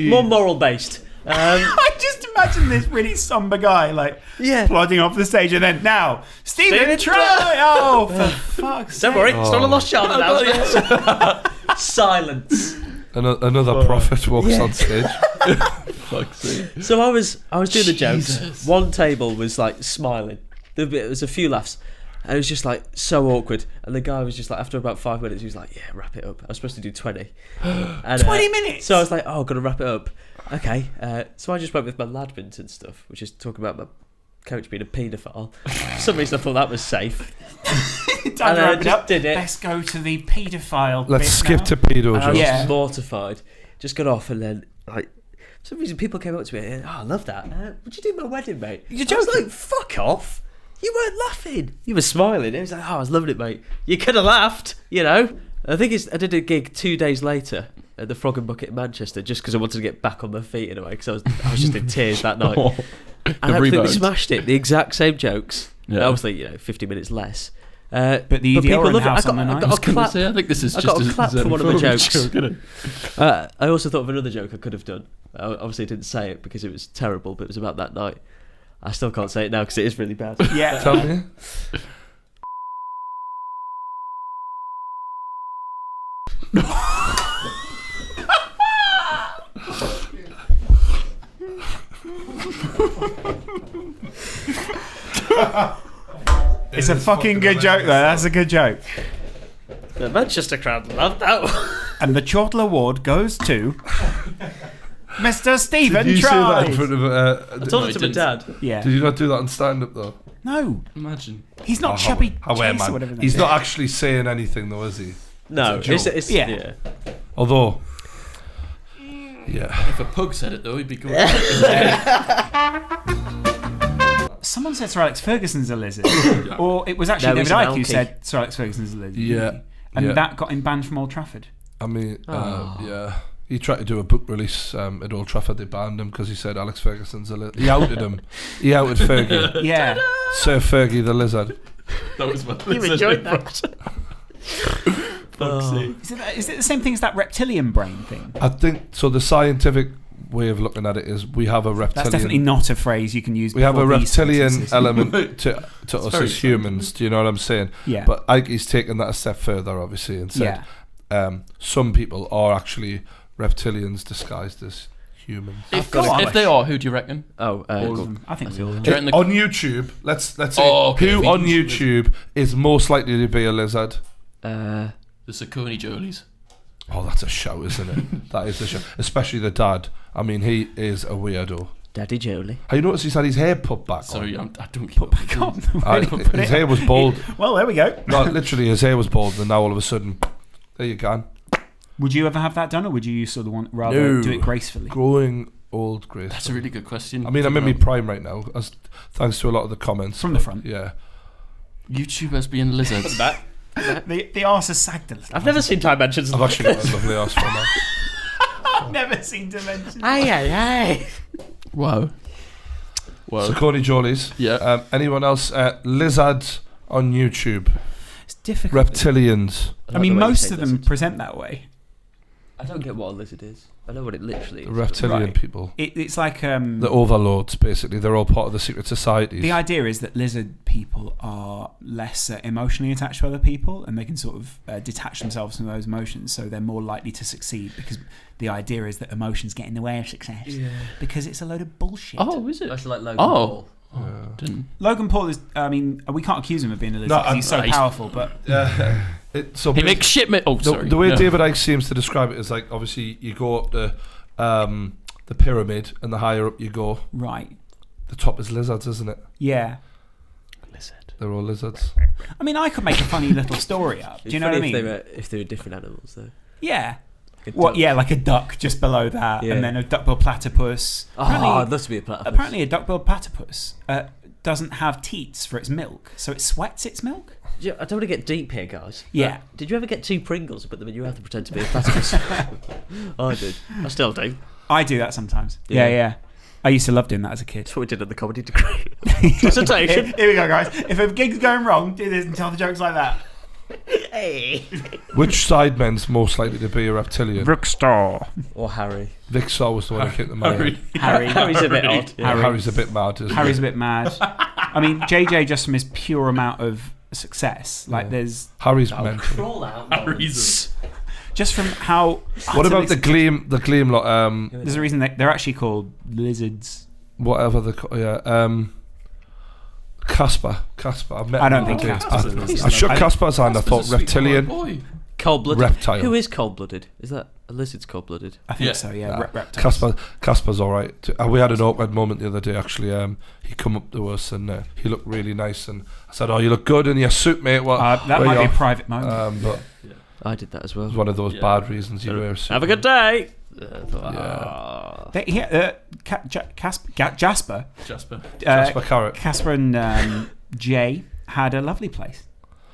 More moral based. I just imagine this really somber guy plodding off the stage, and then now Stephen Troy. Oh, for fuck's sake! Don't worry, it's not a lost child now. Silence. Another prophet walks on stage. Fuck's sake. So I was doing the jokes. One table was like smiling. There was a few laughs. And it was just like so awkward. And the guy was just like, after about 5 minutes, he was like, "Yeah, wrap it up." I was supposed to do 20. And, 20 minutes. So I was like, "Oh, I've got to wrap it up." Okay. So I just went with my badminton stuff, which is talking about my coach being a paedophile. For some reason, I thought that was safe. And I just did it. Let's go to the paedophile. Let's skip now. to pedo I was jokes. mortified. Just got off, and then for some reason people came up to me and, "Oh, I love that. Would you do my wedding, mate?" You're I was joking. like, "Fuck off. You weren't laughing. You were smiling." It was like, "Oh, I was loving it, mate. You could have laughed, you know." I think I did a gig 2 days later at the Frog and Bucket in Manchester, just because I wanted to get back on my feet in a way, because I was just in tears that night. And I absolutely smashed it. The exact same jokes. Yeah. Obviously, 50 minutes less. But the people EDR in love the it. house on the night. I got a clap. I think this is I just got a clap for one of the jokes. Joke, I also thought of another joke I could have done. I obviously didn't say it because it was terrible, but it was about that night. I still can't say it now because it is really bad. Yeah. Tell me. It's a fucking good joke, though. That's a good joke. The Manchester crowd loved that one. And the Chortle Award goes to Mr. Stephen Did you say that in Tries. front of? I told it to my dad. Yeah. Did you not do that on stand-up though? No. Imagine. He's not chubby. How Chase or whatever man? that He's is. not actually saying anything though, is he? No, it's Yeah. Although, yeah. If a pug said it though, he'd be good. Someone said Sir Alex Ferguson's a lizard. Or it was actually No, David he's an Icke who alky. said Sir Alex Ferguson's a lizard. Yeah. And that got him banned from Old Trafford. I mean, yeah. He tried to do a book release at Old Trafford. They banned him because he said Alex Ferguson's a lizard. He outed him. He outed Fergie. Yeah. Sir Fergie the lizard. That was my You enjoyed that. Fuck's sake. Is it the same thing as that reptilian brain thing? I think so. The scientific way of looking at it is we have a reptilian. That's definitely not a phrase you can use. We have a before these reptilian sentences. element to us very as humans. Do you know what I'm saying? Yeah. But Ike's taken that a step further, obviously, and said some people are actually reptilians disguised as humans. If they are, who do you reckon? Oh, All of them. I think we all Do you reckon On YouTube, let's say okay, who if on he's- YouTube is most likely to be a lizard? the Saucony Jolies. Oh, that's a show, isn't it? That is a show. Especially the dad. I mean, he is a weirdo. Daddy Jolie. Have you noticed he's had his hair put back Sorry, on? I don't put back on. His hair was bald. Well, there we go. No, literally, his hair was bald, and now all of a sudden, there you go. Would you ever have that done, or would you sort of want rather do it gracefully? Growing old gracefully. That's a really good question. I mean, I'm in my prime right now, thanks to a lot of the comments. From the front. Yeah. YouTubers being lizards. The arse has sagged a little. I've never seen Time Mansions. I've actually got a lovely ass for that. I've never seen Dimensions. Aye. Wow. So, Saucony Jolies. Yeah. Anyone else? Lizards on YouTube. It's difficult. Reptilians. I mean, most of them present that way. I don't get what a lizard is. I know what it literally is. The reptilian Right. people. It's like The overlords, basically. They're all part of the secret societies. the idea is that lizard people are less emotionally attached to other people, and they can sort of detach themselves from those emotions, so they're more likely to succeed, because the idea is that emotions get in the way of success because it's a load of bullshit. Oh, is it? That's like Logan Paul. Didn't. Logan Paul is, I mean, we can't accuse him of being a lizard because he's so powerful, but He makes shit. Sorry. The way David Icke seems to describe it is like, obviously, you go up the pyramid, and the higher up you go, right, the top is lizards, isn't it? yeah. Lizard. They're all lizards. I mean, I could make a funny little story up. Do you know what I mean? If they were different animals, though. Yeah. Like a What? duck. Yeah, like a duck just below that, Yeah. and then a duck-billed platypus. Oh, I'd love to be a platypus. Apparently, a duck-billed platypus doesn't have teats for its milk, so it sweats its milk. I don't want to get deep here, guys. Yeah. Did you ever get 2 Pringles and put them in your mouth and pretend to be a platypus? I did. I still do. I do that sometimes. Yeah. I used to love doing that as a kid. That's what we did at the comedy degree. Dissertation. Here we go, guys. If a gig's going wrong, do this and tell the jokes like that. Hey. Which sidemen's most likely to be a reptilian? Rick Starr. Or Harry. Vic Starr was the one who kicked the man. Harry's a bit odd. Yeah, Harry's a bit mad, isn't Harry's he? a bit mad. I mean, JJ, just from his pure amount of success, like there's... Harry's mental. Crawl out. Harry's. Just from how... What about the Gleam lot? There's a reason they're actually called lizards. Whatever Casper. I don't think Casper. I shook Casper's hand. I thought reptilian. Cold-blooded. Reptile. Who is cold-blooded? Is that a lizard's cold-blooded? I think so, yeah. Reptiles. Casper's all right. We had an awkward moment the other day, actually. He come up to us and he looked really nice. And I said, "Oh, you look good in your suit, mate." That might be a private moment. But I did that as well. it was one of those bad reasons you wear a suit. Have a good day. Jasper. Jasper Carrot. Casper and Jay had a lovely place.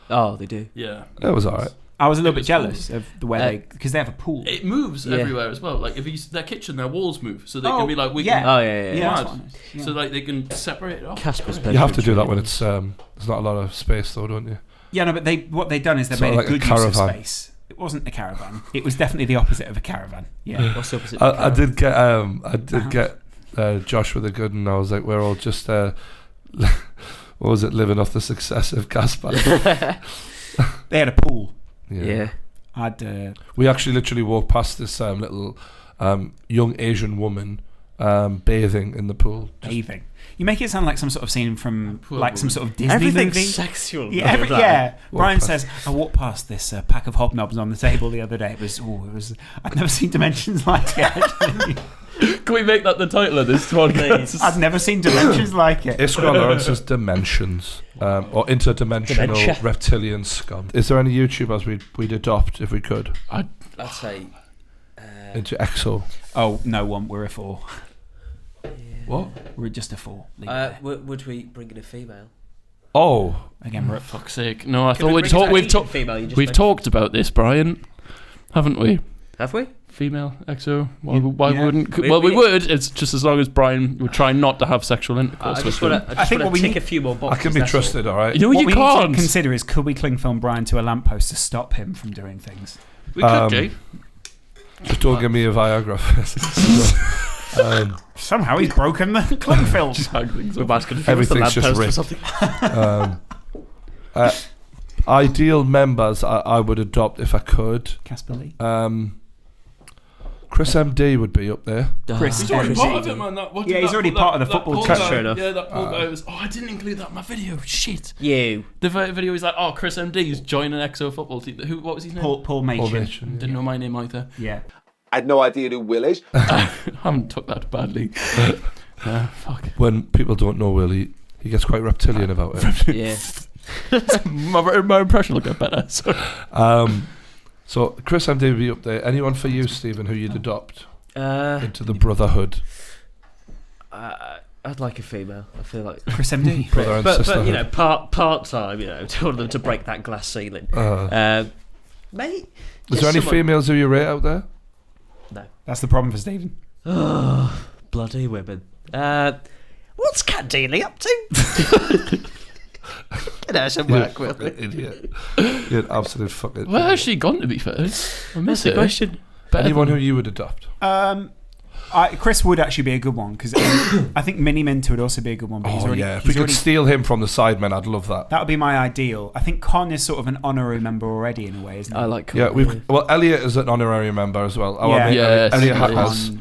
Oh, they do. Yeah. It was all right. I was a little bit jealous of the way because they have a pool. It moves everywhere as well. Like if their kitchen, their walls move, so they can be like yeah. So like they can separate it off. Casper's You have to do that when it's there's not a lot of space, though, don't you? Yeah, no, but what they've done is they've Sort made of a like good a use of caravan. space. It wasn't a caravan. It was definitely the opposite of a caravan. Yeah. What's the opposite? I did get Josh with a good, and I was like, we're all just what was it, living off the success of Casper. They had a pool. Yeah. We actually literally walked past this little young Asian woman bathing in the pool. Bathing. You make it sound like some sort of scene from some sort of Disney Everything's movie. sexual. Yeah. Brian says, I walked past this pack of hobnobs on the table the other day. It was. I've never seen dimensions like it. Can we make that the title of this podcast? I've never seen dimensions like it. Iskra Lawrence's Dimensions, or Interdimensional Reptilian Scum. Is there any YouTubers we'd adopt if we could? I'd say into EXO. Oh, no one. We're a 4. What? We're just a 4. Would we bring in a female? Oh, again, we're fuck's sake! No, I thought we've talked about this, Brian, haven't we? Have we? Female EXO. Why wouldn't? We would. It's just as long as Brian would try not to have sexual intercourse. I just want to tick a few more boxes. I can be trusted, all right. You know what you we can't need to consider is could we cling film Brian to a lamppost to stop him from doing things? We could do. Just don't give me a Viagra first. Somehow he's broken the cling film. Everything's just ripped. Ideal members I would adopt if I could. Casper Lee. Chris MD would be up there. Chris, he's already part of it, man. He's already part of the football team. Fair enough. Yeah, that pool guy was. Oh, I didn't include that in my video. Shit. You. The video is like, oh, Chris MD's joining an EXO football team. What was his name? Paul Machin. Didn't know my name either. Yeah. I had no idea who Will is. I haven't took that badly. Fuck. When people don't know Will, he gets quite reptilian about it. Yeah. my impression will get better. So Chris MD would be up there. Anyone for you, Stephen, who you'd adopt into the brotherhood? I'd like a female. I feel like Chris MD. Brother and sisterhood. But you know, part time. You know, to want them to break that glass ceiling. Mate, is there any females who you rate out there? No. That's the problem for Stephen. Oh, bloody women. What's Cat Dealey up to? Get her some work, Will. Idiot. You're an absolute fucking. Where has she gone, to be fair? I miss it. Question. Anyone who you would adopt? Chris would actually be a good one because I think Mini Minter would also be a good one. But If we could steal him from the Sidemen, I'd love that. That would be my ideal. I think Con is sort of an honorary member already in a way, isn't he? I like Con. Yeah, Elliot is an honorary member as well. Elliot Hackney's.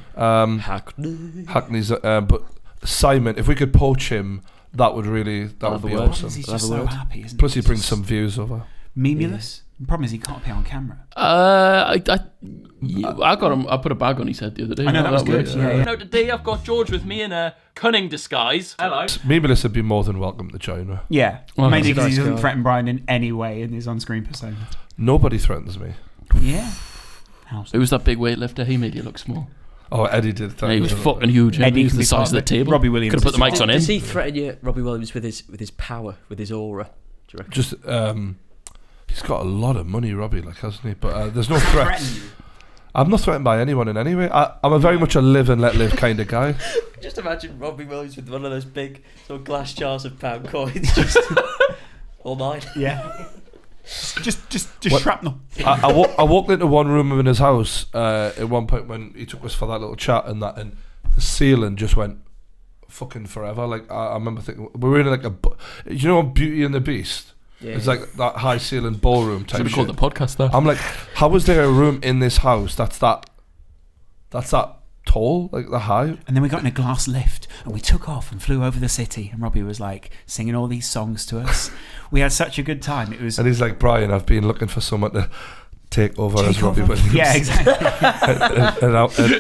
Hackney's, but Simon, if we could poach him, that would be awesome. He's just so happy, isn't he? Plus, he brings some views over. Memulous. The problem is he can't appear on camera. I got him. I put a bag on his head the other day. I know that was good. Yeah. Now today I've got George with me in a cunning disguise. Hello. Memulous would be more than welcome to join her. Yeah, mainly because he doesn't threaten Brian in any way in his on-screen persona. Nobody threatens me. Yeah. It was that big weightlifter. He made you look small. Oh, Eddie did. He was fucking huge. Eddie was the size of the table. Robbie Williams could have put the mics on him. Does he threaten you, Robbie Williams, with his power, with his aura? you reckon? Just he's got a lot of money, Robbie, like, hasn't he? But there's no threats. I'm not threatened by anyone in any way. I'm a very much a live and let live kind of guy. Just imagine Robbie Williams with one of those big sort of glass jars of pound coins, just all mine. Yeah. Just shrapnel. I walked into one room in his house at one point when he took us for that little chat, and the ceiling just went fucking forever. Like I remember thinking we were in like you know, Beauty and the Beast. Yeah, it's like that high ceiling ballroom type. Should have called the podcast that. I'm like, how was there a room in this house that's that tall, like the high? And then we got in a glass lift and we took off and flew over the city. And Robbie was like singing all these songs to us. We had such a good time. It was. And he's like, Brian, I've been looking for someone to take over as Robbie Williams. Yeah, exactly.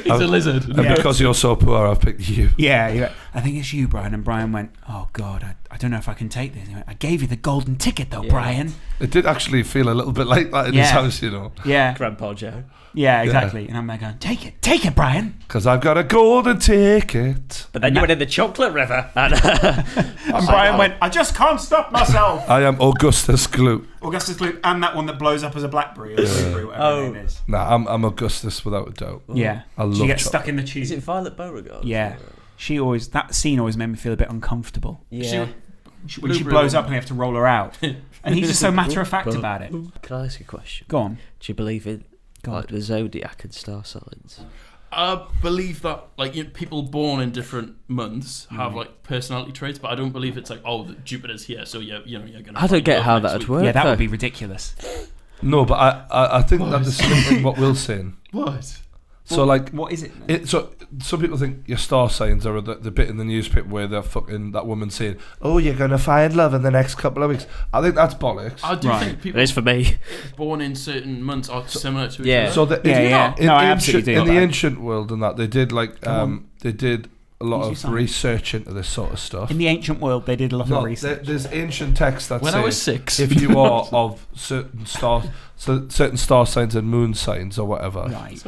He's a lizard. And because you're so poor, I've picked you. Yeah. I think it's you, Brian. And Brian went, oh God, I don't know if I can take this. He went, I gave you the golden ticket though, Brian. It did actually feel a little bit like that in his house, you know. Yeah. Grandpa Joe. Yeah, exactly. And I'm like going, take it, Brian. Because I've got a golden ticket. But then you went in the chocolate river. And Brian went, I just can't stop myself. I am Augustus Gloop. Augustus Gloop, and that one that blows up as a blackberry or blueberry, whatever the name is. Nah, I'm Augustus without a doubt. Yeah. I love she gets chocolate. stuck in the tube. Is it Violet Beauregard? Yeah. That scene always made me feel a bit uncomfortable. Yeah. When she blows up and they have to roll her out. And he's just so matter-of-fact about it. Can I ask you a question? Go on. Do you believe in like the zodiac and star signs? I believe that like people born in different months have like personality traits, but I don't believe it's like, oh, Jupiter's here, so you're gonna. I don't get how that would work. Yeah, that would be ridiculous. No, but I think that there's something in what Will's saying. What? So like, what is it? So some people think your star signs are the bit in the newspaper where they're fucking that woman saying, "Oh, you're gonna find love in the next couple of weeks." I think that's bollocks. I do think people it is for me. Born in certain months are similar to each yeah. other. So I absolutely do. In the ancient world and that they did like they did a lot of research into this sort of stuff. In the ancient world, they did a lot of research. There's ancient texts that when say I was 6, if you are of certain star signs and moon signs or whatever, right,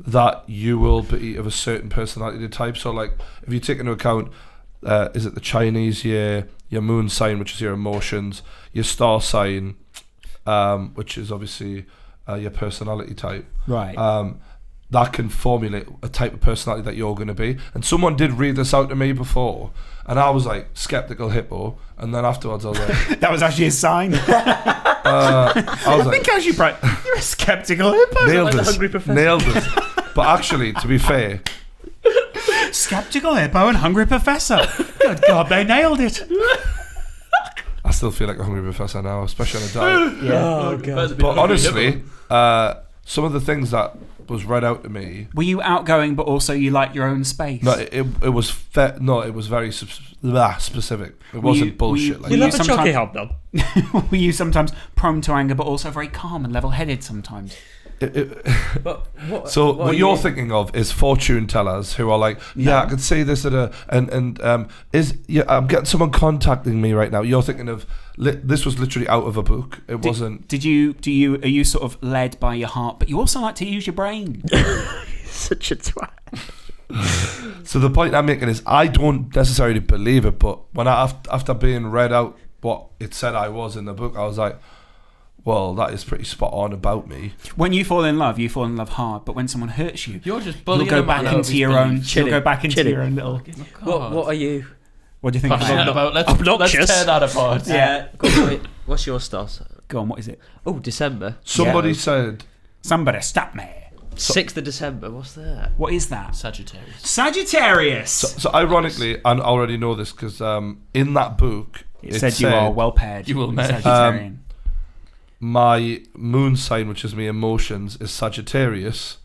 that you will be of a certain personality type. So like, if you take into account, is it the Chinese year, your moon sign, which is your emotions, your star sign, which is obviously your personality type, right? That can formulate a type of personality that you're going to be. And someone did read this out to me before, and I was like, skeptical hippo. And then afterwards, I was like, that was actually a sign. I think actually, Brian, you're a skeptical hippo. Nailed it. But actually, to be fair, skeptical hippo and hungry professor. Good God, they nailed it. I still feel like a hungry professor now, especially on a diet. Yeah. Oh God. But honestly, some of the things that was read out to me. Were you outgoing, but also you like your own space? No, it was it was very specific. It wasn't bullshit. You love a chocky hobnob. Were you sometimes prone to anger, but also very calm and level-headed sometimes? But what you're thinking of is fortune tellers who are like, I can see this I'm getting someone contacting me right now. You're thinking of this was literally out of a book. It wasn't. Are you sort of led by your heart, but you also like to use your brain? Such a twat. So the point I'm making is I don't necessarily believe it, but when after being read out what it said I was in the book, I was like, well, that is pretty spot on about me. When you fall in love hard, but when someone hurts you, you're just you'll go back into your own. You'll go back into your own little. What are you? What do you think about? Let's tear that apart. Yeah. What's your star sign? Go on. What is it? Oh, December. Somebody said. Somebody stop me. 6th of December. What's that? What is that? Sagittarius. So ironically, I already know this because in that book it said you are well paired. You will Sagittarian. My moon sign, which is my emotions, is Sagittarius,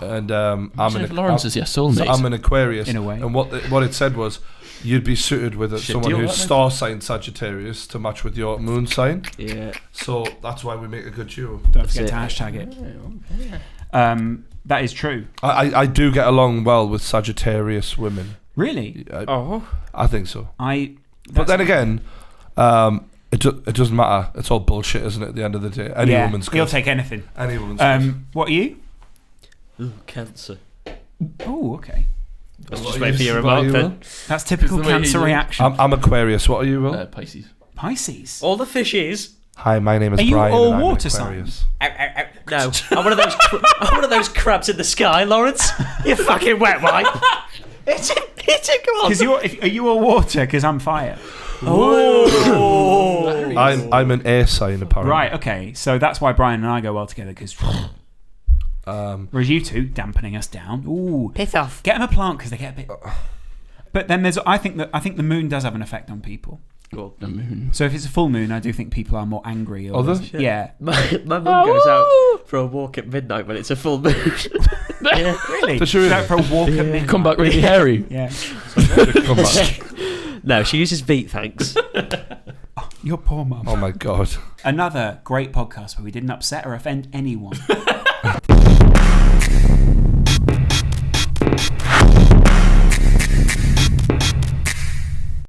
and Lawrence is your soulmate. So I'm an Aquarius, in a way. And what it said was, you'd be suited with someone who's star sign Sagittarius to match with your moon sign. Yeah. So that's why we make a good duo. Don't forget to hashtag it. That is true. I do get along well with Sagittarius women. Really? I think so. But then again, it doesn't matter. It's all bullshit, isn't it? At the end of the day, any woman's good. He'll take anything. Any woman's good. What are you? Ooh, Cancer. Oh, okay. Let's just wait for your remark then. That's typical Cancer reaction. I'm Aquarius. What are you, Will? Pisces. Pisces. All the fishes. Hi, my name is Are you Brian. all and I'm water Aquarius. No, I'm one of those. I'm one of those crabs in the sky, Lawrence. You fucking wet wipe. It's come on. Because are you all water? Because I'm fire. Oh. I'm an air sign, apparently. Right. Okay. So that's why Brian and I go well together. Because whereas you two dampening us down. Ooh. Piss off. Get them a plant because they get a bit. But then I think the moon does have an effect on people. Well, The moon. So if it's a full moon, I do think people are more angry. Or yeah. My mum goes out for a walk at midnight when it's a full moon. Yeah. Really? Does she really? Go out for a walk at midnight. Come back really hairy. Yeah. Come back. No, she uses beet, thanks. Your poor mum. Oh my god. Another great podcast where we didn't upset or offend anyone.